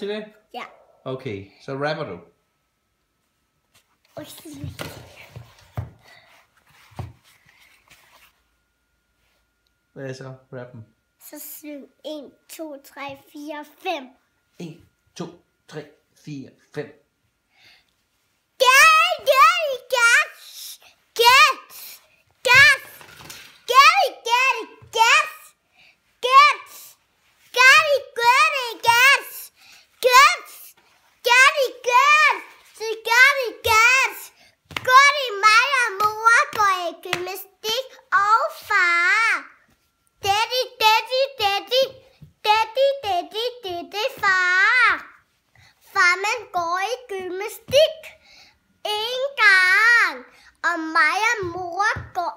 Til det? Ja. Okay, så rapper du. Hvad er så rappen? Så syng 1, 2, 3, 4, 5. 1, 2, 3, 4, 5. Og mig og mor går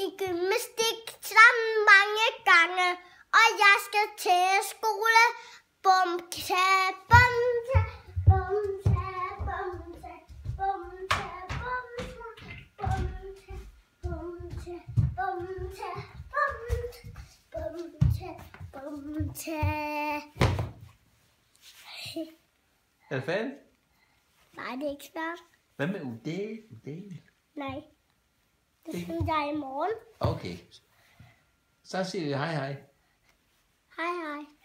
i gymnastik sammen mange gange. Og jeg skal til skole. Bum, ta, bum, ta, bum, ta, bum, ta, bum, ta, bum, ta, bum, ta, bum, ta, bum, ta, bum, ta, bum, ta. Er det færdigt? Nej, det er ikke svært. Hvad med udel? Nej. Det synes jeg i morgen. Okay. Så siger vi hej hej. Hej hej.